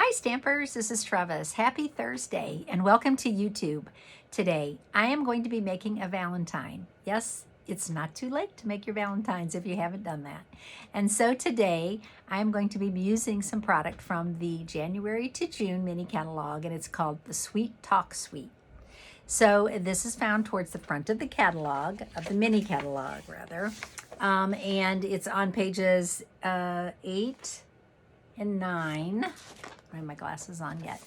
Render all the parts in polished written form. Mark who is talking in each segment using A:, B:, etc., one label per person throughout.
A: Hi Stampers, this is Trevis. Happy Thursday and welcome to YouTube. Today I am going to be making a Valentine. Yes, it's not too late to make your Valentines if you haven't done that. And so today I am going to be using some product from the January to June mini catalog, and it's called the Sweet Talk Suite. So this is found towards the front of the catalog, of the mini catalog rather, and it's on pages 8 and 9. I don't have my glasses on yet.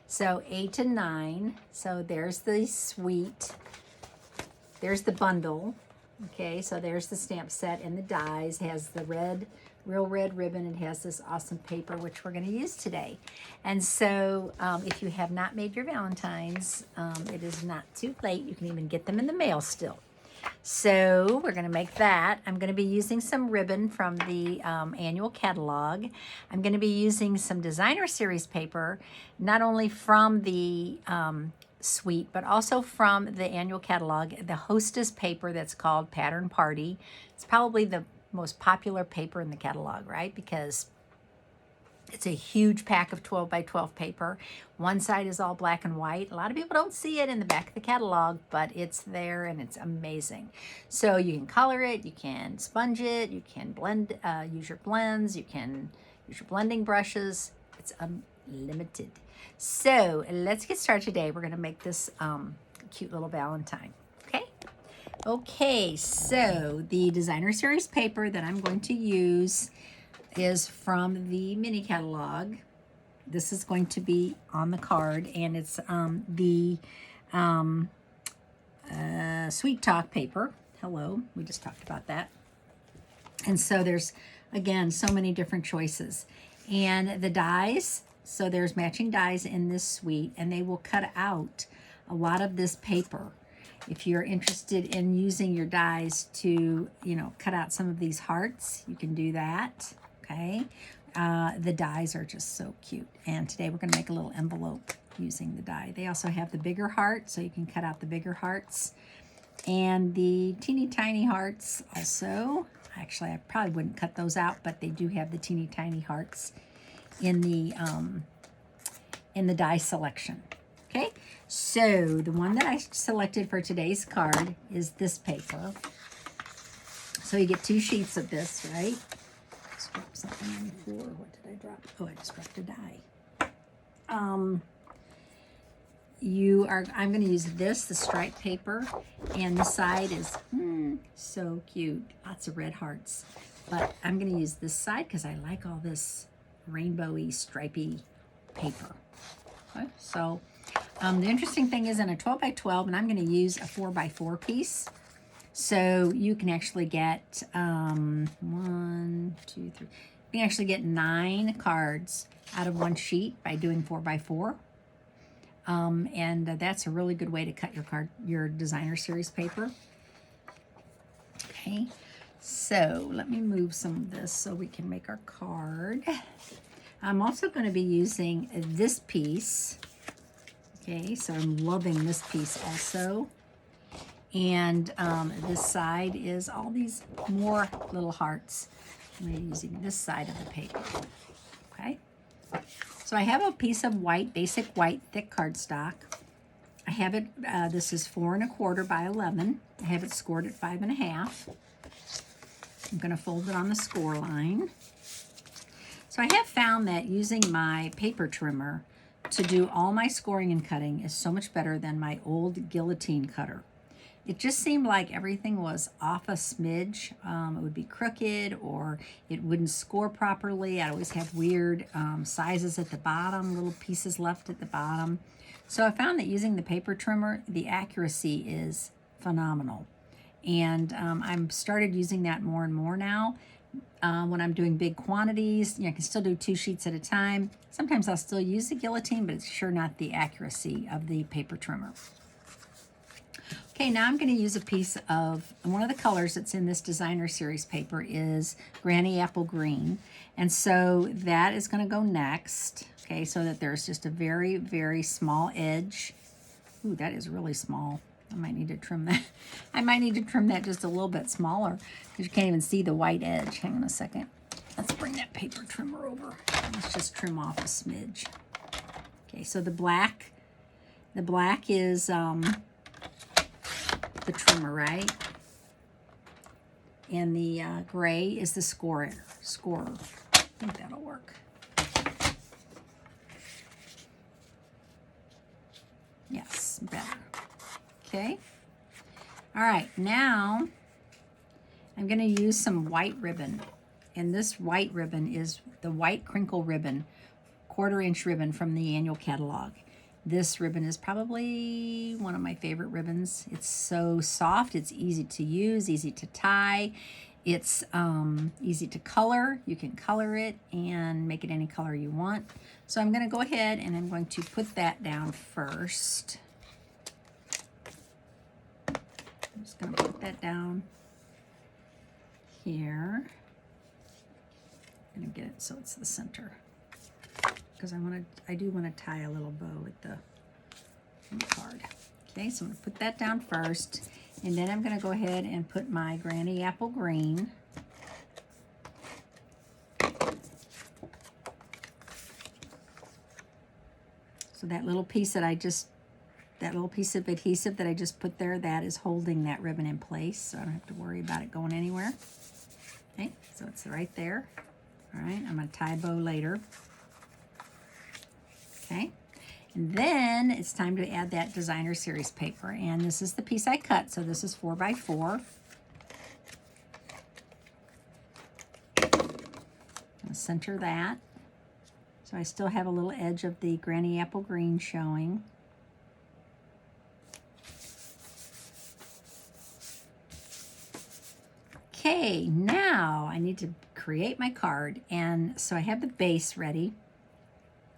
A: So 8 and 9. So there's the suite. There's the bundle. Okay, so there's the stamp set and the dies. It has the real red ribbon. It has this awesome paper, which we're going to use today. And so if you have not made your Valentines, it is not too late. You can even get them in the mail still. So we're going to make that. I'm going to be using some ribbon from the annual catalog. I'm going to be using some designer series paper, not only from the suite, but also from the annual catalog, the hostess paper that's called Pattern Party. It's probably the most popular paper in the catalog, right? Because it's a huge pack of 12 by 12 paper. One side is all black and white. A lot of people don't see it in the back of the catalog, but it's there and it's amazing. So you can color it, you can sponge it, you can blend, use your blends, you can use your blending brushes. It's unlimited. So let's get started today. We're gonna make this cute little Valentine, okay? Okay, so the designer series paper that I'm going to use is from the mini catalog. This is going to be on the card, and it's the Sweet Talk paper. Hello, we just talked about that. And so there's, again, so many different choices. And the dies, so there's matching dies in this suite, and they will cut out a lot of this paper. If you're interested in using your dies to, cut out some of these hearts, you can do that. Okay, the dies are just so cute, and today we're going to make a little envelope using the die. They also have the bigger heart, so you can cut out the bigger hearts, and the teeny tiny hearts also. Actually, I probably wouldn't cut those out, but they do have the teeny tiny hearts in the die selection. Okay, so the one that I selected for today's card is this paper. So you get 2 sheets of this, right? Dropped something on the floor. What did I drop? Oh, I just dropped a die. I'm going to use this, the striped paper, and the side is so cute. Lots of red hearts. But I'm going to use this side because I like all this rainbowy, stripy paper. Okay, so the interesting thing is in a 12 by 12, and I'm going to use a 4 by 4 piece. So you can actually get 1, 2, 3. You can actually get 9 cards out of one sheet by doing 4 by 4. And that's a really good way to cut your designer series paper. Okay, so let me move some of this so we can make our card. I'm also going to be using this piece. Okay, so I'm loving this piece also. And this side is all these more little hearts. I'm using this side of the paper. Okay. So I have a piece of white, basic white, thick cardstock. I have it, this is 4 1/4 by 11. I have it scored at 5 1/2. I'm going to fold it on the score line. So I have found that using my paper trimmer to do all my scoring and cutting is so much better than my old guillotine cutter. It just seemed like everything was off a smidge. It would be crooked, or it wouldn't score properly. I always have weird sizes at the bottom, little pieces left at the bottom. So I found that using the paper trimmer, the accuracy is phenomenal. And I'm started using that more and more now. When I'm doing big quantities, I can still do 2 sheets at a time. Sometimes I'll still use the guillotine, but it's sure not the accuracy of the paper trimmer. Okay, now I'm going to use a piece of, one of the colors that's in this designer series paper is Granny Apple Green. And so that is going to go next, okay, so that there's just a very, very small edge. Ooh, that is really small. I might need to trim that. I might need to trim that just a little bit smaller because you can't even see the white edge. Hang on a second. Let's bring that paper trimmer over. Let's just trim off a smidge. Okay, so the black is the trimmer, right? And the gray is the scorer. I think that'll work. Yes, better. Okay. All right, now I'm going to use some white ribbon. And this white ribbon is the white crinkle ribbon, 1/4 inch ribbon from the annual catalog. This ribbon is probably one of my favorite ribbons. It's so soft, it's easy to use, easy to tie. It's easy to color. You can color it and make it any color you want. So I'm going to go ahead and I'm going to put that down first. I'm just going to put that down here. I'm going to get it so it's the center, because I do want to tie a little bow with the card. Okay, so I'm going to put that down first, and then I'm going to go ahead and put my Granny Apple Green. So that little piece of adhesive that I just put there, that is holding that ribbon in place, so I don't have to worry about it going anywhere. Okay, so it's right there. All right, I'm going to tie a bow later. Okay, and then it's time to add that designer series paper, and this is the piece I cut, so this is 4 by 4. I'll center that, so I still have a little edge of the Granny Apple Green showing. Okay, now I need to create my card, and so I have the base ready.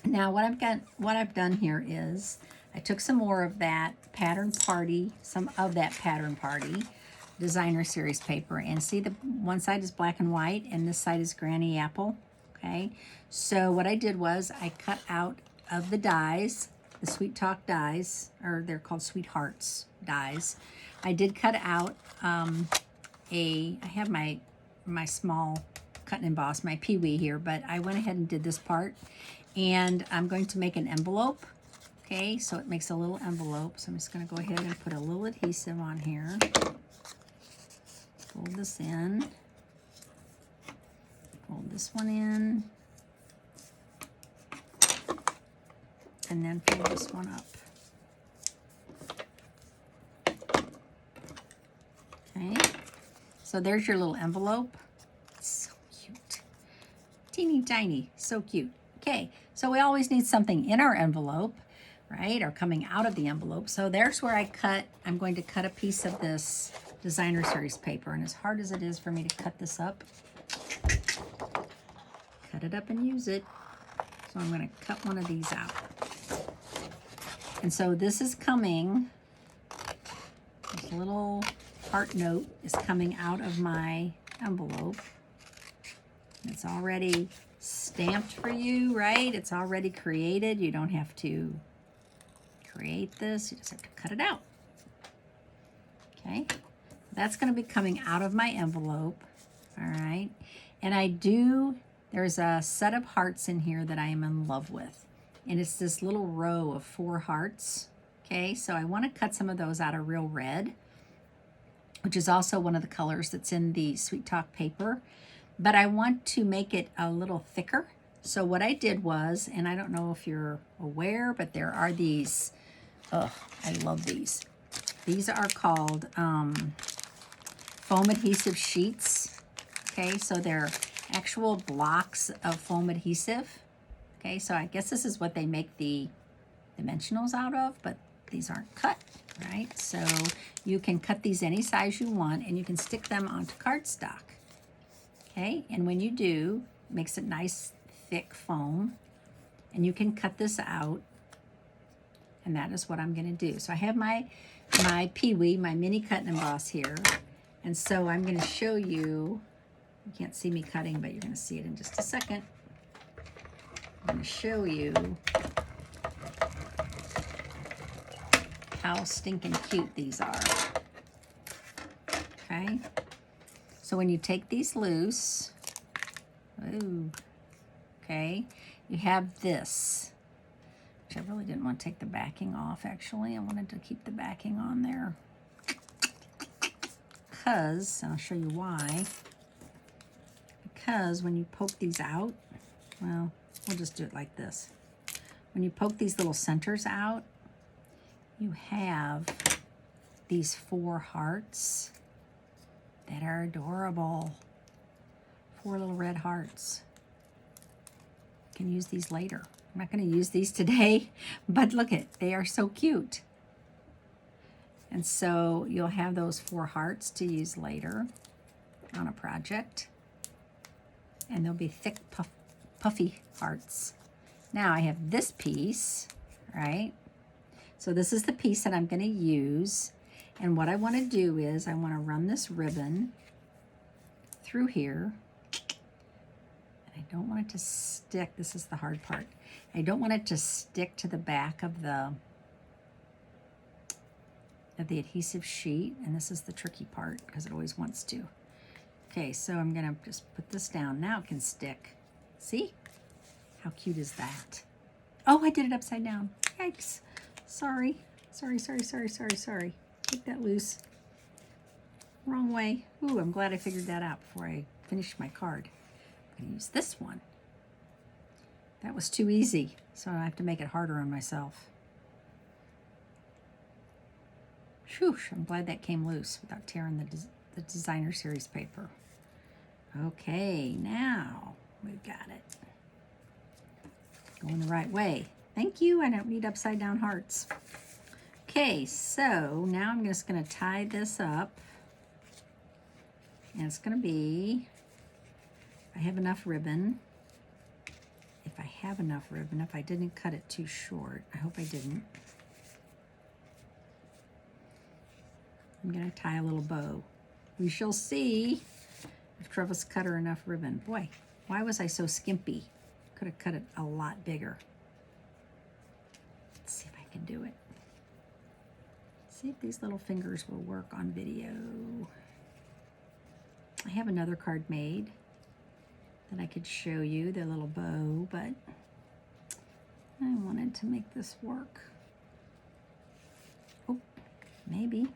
A: Now what I've done here is I took some more of that Pattern Party, designer series paper, and see the one side is black and white and this side is Granny Apple. Okay, so what I did was I cut out of the dies, the Sweet Talk dies, or they're called Sweethearts dies. I did cut out I have my small cut and emboss, my Pee-wee here, but I went ahead and did this part, and I'm going to make an envelope. Okay, so it makes a little envelope, so I'm just going to go ahead and put a little adhesive on here, fold this in, fold this one in, and then fold this one up. Okay, so there's your little envelope. It's so cute. Teeny tiny, so cute. Okay, so we always need something in our envelope, right, or coming out of the envelope. So there's where I'm going to cut a piece of this designer series paper, and as hard as it is for me to cut this up, cut it up and use it. So I'm going to cut one of these out. And so this is coming, this little heart note is coming out of my envelope. It's already stamped for you, right? It's already created. You don't have to create this. You just have to cut it out. Okay, that's going to be coming out of my envelope. All right, and there's a set of hearts in here that I am in love with, and it's this little row of 4 hearts. Okay, so I want to cut some of those out of real red, which is also one of the colors that's in the Sweet Talk paper. But I want to make it a little thicker. So what I did was, and I don't know if you're aware, but there are these, I love these. These are called foam adhesive sheets. Okay, so they're actual blocks of foam adhesive. Okay, so I guess this is what they make the dimensionals out of, but these aren't cut, right? So you can cut these any size you want, and you can stick them onto cardstock. Okay, and when you do, it makes it nice thick foam, and you can cut this out, and that is what I'm going to do. So I have my Pee-wee, my mini cut and emboss here, and so I'm going to show you. You can't see me cutting, but you're going to see it in just a second. I'm going to show you how stinking cute these are. Okay. So when you take these loose, Ooh. Okay. You have this, which I really didn't want to take the backing off, actually. I wanted to keep the backing on there. Because, and I'll show you why. Because when you poke these out, well, we'll just do it like this. When you poke these little centers out, you have these 4 hearts that are adorable. 4 little red hearts. You can use these later. I'm not going to use these today, but look at, they are so cute. And so you'll have those 4 hearts to use later on a project. And they'll be thick, puffy hearts. Now I have this piece, right? So this is the piece that I'm going to use. And what I want to do is I want to run this ribbon through here. And I don't want it to stick. This is the hard part. I don't want it to stick to the back of the adhesive sheet. And this is the tricky part because it always wants to. Okay, so I'm going to just put this down. Now it can stick. See? How cute is that? Oh, I did it upside down. Yikes. Sorry. Sorry. Take that loose. Wrong way. Ooh, I'm glad I figured that out before I finished my card. I'm going to use this one. That was too easy, so I have to make it harder on myself. Phew, I'm glad that came loose without tearing the designer series paper. Okay, now we've got it. Going the right way. Thank you. I don't need upside down hearts. Okay, so now I'm just going to tie this up. And it's going to be, I have enough ribbon. If I have enough ribbon, if I didn't cut it too short. I hope I didn't. I'm going to tie a little bow. We shall see if Trevis cut her enough ribbon. Boy, why was I so skimpy? Could have cut it a lot bigger. Let's see if I can do it. See if these little fingers will work on video. I have another card made that I could show you, the little bow, but I wanted to make this work. Oh, maybe.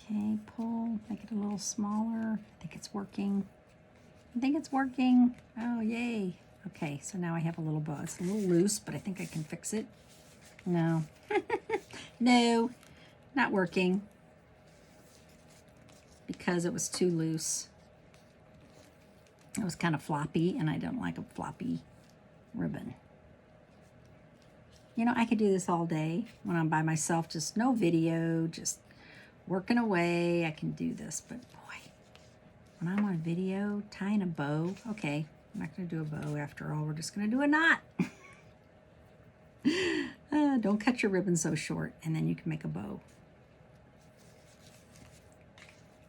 A: Okay, pull, make it a little smaller. I think it's working. Oh, yay. Okay, so now I have a little bow. It's a little loose, but I think I can fix it. No. No, not working. Because it was too loose. It was kind of floppy, and I don't like a floppy ribbon. You know, I could do this all day when I'm by myself, just no video, just working away. I can do this, but boy, when I'm on video, tying a bow, okay, I'm not going to do a bow after all. We're just going to do a knot. Don't cut your ribbon so short, and then you can make a bow.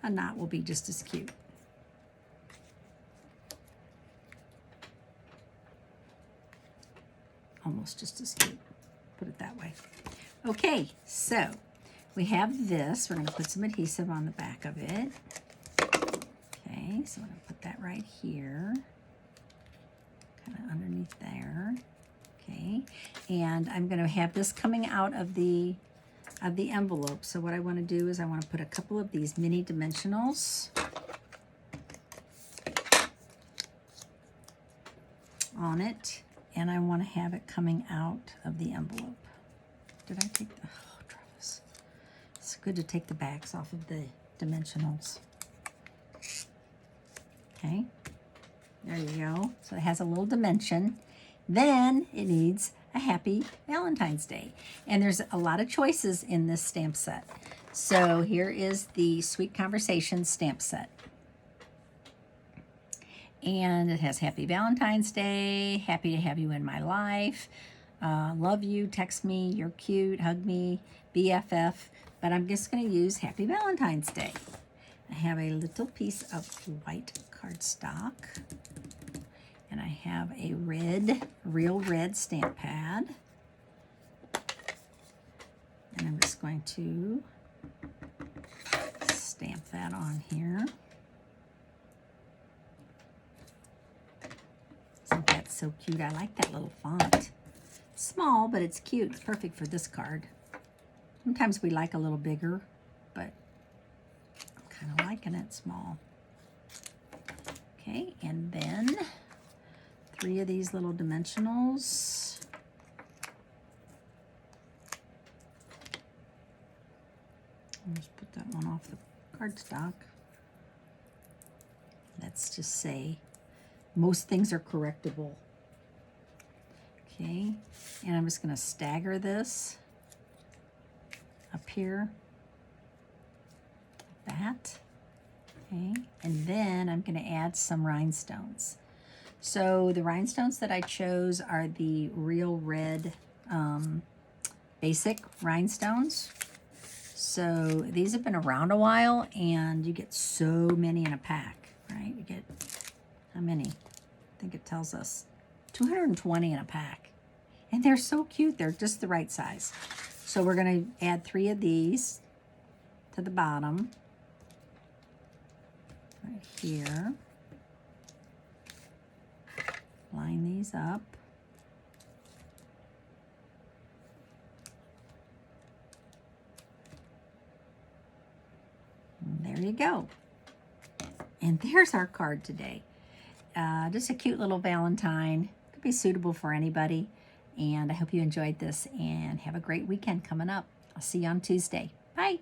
A: A knot will be just as cute. Almost just as cute. Put it that way. Okay, so we have this. We're going to put some adhesive on the back of it. Okay, so I'm going to put that right here. Kind of underneath there. Okay, and I'm going to have this coming out of the envelope. So what I want to do is I want to put a couple of these mini dimensionals on it, and I want to have it coming out of the envelope. Did I take the, oh, Trevis. It's good to take the backs off of the dimensionals. Okay, there you go. So it has a little dimension. Then it needs a happy Valentine's Day. And there's a lot of choices in this stamp set. So here is the Sweet Conversations stamp set. And it has Happy Valentine's Day, happy to have you in my life, love you, text me, you're cute, hug me, BFF. But I'm just going to use Happy Valentine's Day. I have a little piece of white cardstock. And I have a red, real red stamp pad. And I'm just going to stamp that on here. Isn't that so cute? I like that little font. Small, but it's cute. It's perfect for this card. Sometimes we like a little bigger, but I'm kind of liking it small. Okay, and then 3 of these little dimensionals. I'll just put that one off the cardstock. Let's just say most things are correctable. Okay, and I'm just going to stagger this up here, like that. Okay, and then I'm going to add some rhinestones. So the rhinestones that I chose are the Real Red basic rhinestones. So these have been around a while, and you get so many in a pack, right? You get, how many? I think it tells us 220 in a pack. And they're so cute. They're just the right size. So we're going to add 3 of these to the bottom. Right here. Line these up. And there you go. And there's our card today. Just a cute little Valentine. Could be suitable for anybody. And I hope you enjoyed this and have a great weekend coming up. I'll see you on Tuesday. Bye.